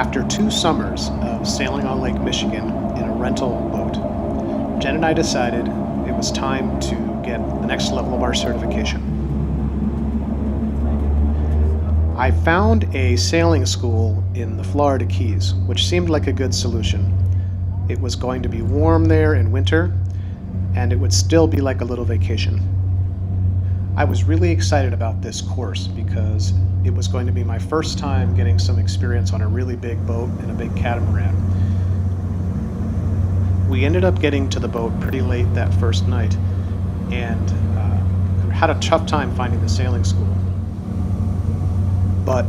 After 2 summers of sailing on Lake Michigan in a rental boat, Jen and I decided it was time to get the next level of our certification. I found a sailing school in the Florida Keys, which seemed like a good solution. It was going to be warm there in winter, and it would still be like a little vacation. I was really excited about this course because it was going to be my first time getting some experience on a really big boat and a big catamaran. We ended up getting to the boat pretty late that first night and had a tough time finding the sailing school. But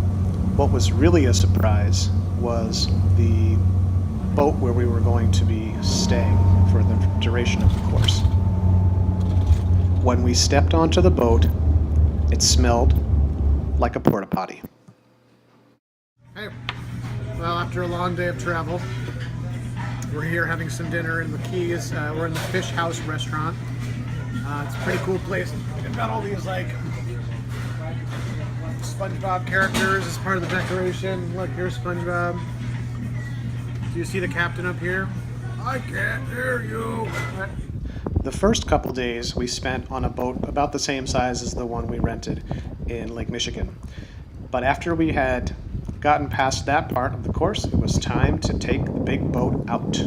what was really a surprise was the boat where we were going to be staying for the duration of the course. When we stepped onto the boat, it smelled like a porta potty. Hey, well, after a long day of travel, we're here having some dinner in the Keys. We're in the Fish House restaurant. It's a pretty cool place. They've got all these like SpongeBob characters as part of the decoration. Look, here's SpongeBob. Do you see the captain up here? I can't hear you. The first couple days we spent on a boat about the same size as the one we rented in Lake Michigan. But after we had gotten past that part of the course, it was time to take the big boat out.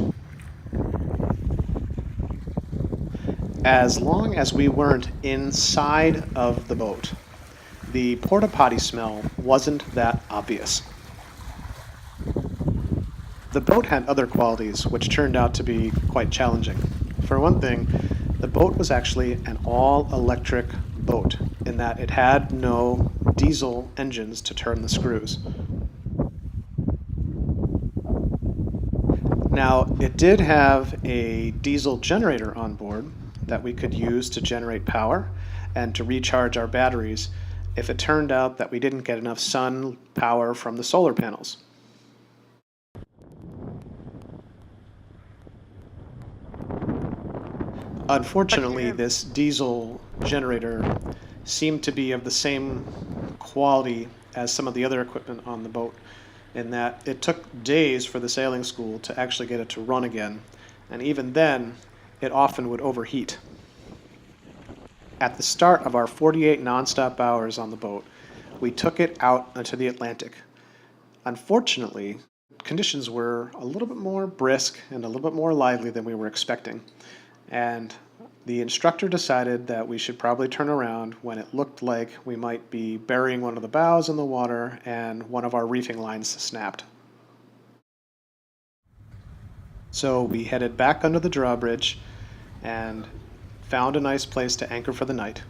As long as we weren't inside of the boat, the porta potty smell wasn't that obvious. The boat had other qualities which turned out to be quite challenging. For one thing, the boat was actually an all-electric boat in that it had no diesel engines to turn the screws. Now, it did have a diesel generator on board that we could use to generate power and to recharge our batteries if it turned out that we didn't get enough sun power from the solar panels. Unfortunately, this diesel generator seemed to be of the same quality as some of the other equipment on the boat, in that it took days for the sailing school to actually get it to run again, and even then, it often would overheat. At the start of our 48 nonstop hours on the boat, we took it out into the Atlantic. Unfortunately, conditions were a little bit more brisk and a little bit more lively than we were expecting. And the instructor decided that we should probably turn around when it looked like we might be burying one of the bows in the water and one of our reefing lines snapped. So we headed back under the drawbridge and found a nice place to anchor for the night,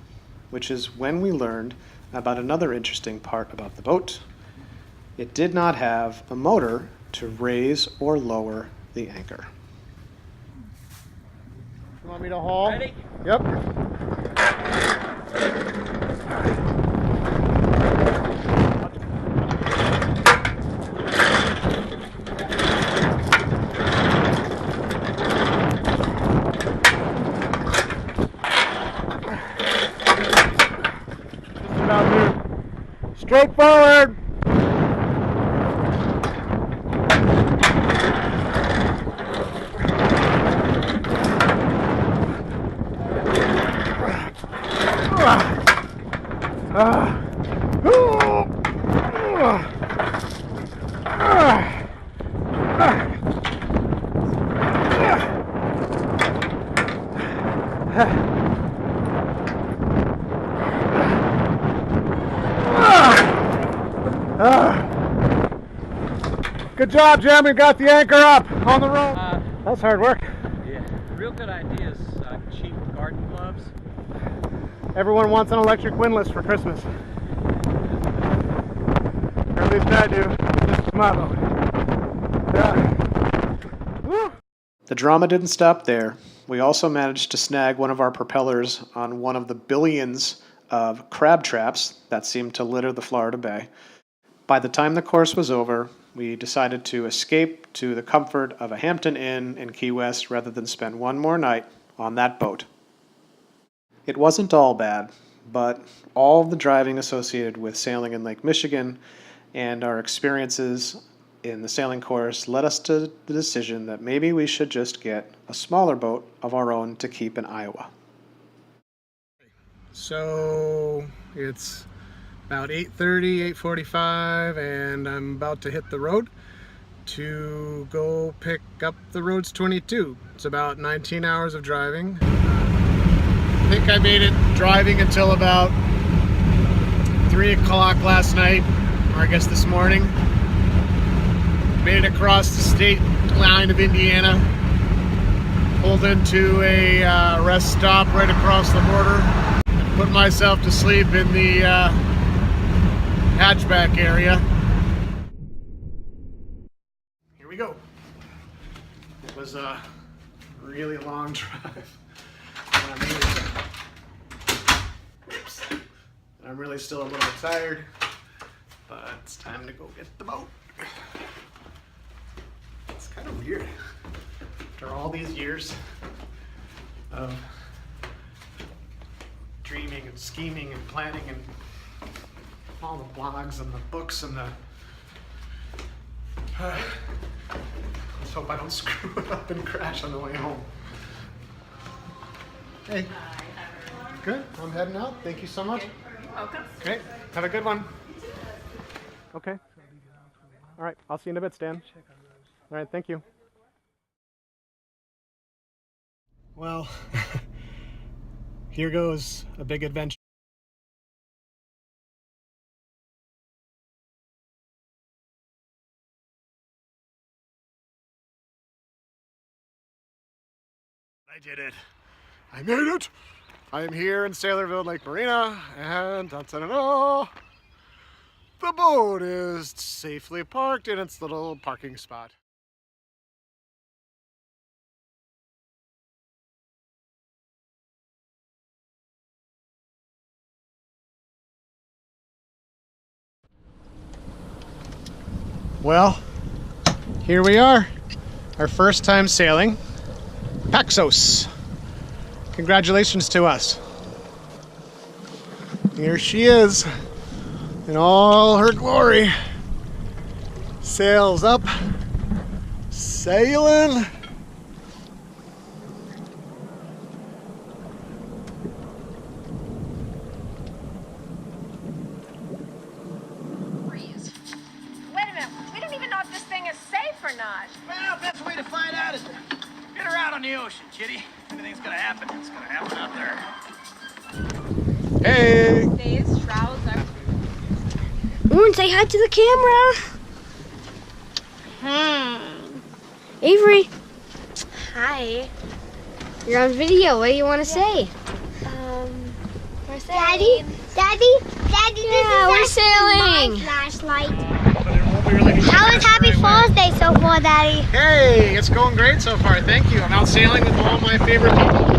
which is when we learned about another interesting part about the boat. It did not have a motor to raise or lower the anchor. You want me to haul? Ready? Yep. Just about here. Straight forward. Good job, Jim. We got the anchor up on the rope. That's hard work. Yeah. Real good idea is cheap garden gloves. Everyone wants an electric windlass for Christmas. Or at least I do. This is my boat. Yeah. The drama didn't stop there. We also managed to snag one of our propellers on one of the billions of crab traps that seemed to litter the Florida Bay. By the time the course was over, we decided to escape to the comfort of a Hampton Inn in Key West rather than spend one more night on that boat. It wasn't all bad, but all of the driving associated with sailing in Lake Michigan and our experiences in the sailing course led us to the decision that maybe we should just get a smaller boat of our own to keep in Iowa. So it's about 8:30, 8:45, and I'm about to hit the road to go pick up the Rhodes 22. It's about 19 hours of driving. I think I made it driving until about 3 o'clock last night, or I guess this morning. Made it across the state line of Indiana. Pulled into a rest stop right across the border. And put myself to sleep in the hatchback area. Here we go. It was a really long drive. And I made it. Oops. I'm really still a little tired, but it's time to go get the boat. It's kind of weird. After all these years of dreaming and scheming and planning and all the blogs and the books and the... let's hope I don't screw it up and crash on the way home. Hey. Good. I'm heading out. Thank you so much. Welcome. Great. Have a good one. Okay. All right. I'll see you in a bit, Stan. All right. Thank you. Well, here goes a big adventure. I did it. I made it. I am here in Saylorville, Lake Marina, and da-da-da-da, the boat is safely parked in its little parking spot. Well, here we are, our first time sailing Paxos. Congratulations to us. Here she is in all her glory. Sails up, sailing. Wait a minute. We don't even know if this thing is safe or not. Well, best way to find out is to get her out on the ocean, Chitty. Anything's gonna happen, it's gonna happen out there. Hey! These shrouds are... Ooh, and say hi to the camera. Avery. Hi. You're on video. What do you want to say? We're sailing. Daddy, Yeah, we're sailing. Flashlight. Really How was Happy Falls Day so far, Daddy? Hey, it's going great so far. Thank you. I'm out sailing with all my favorite people.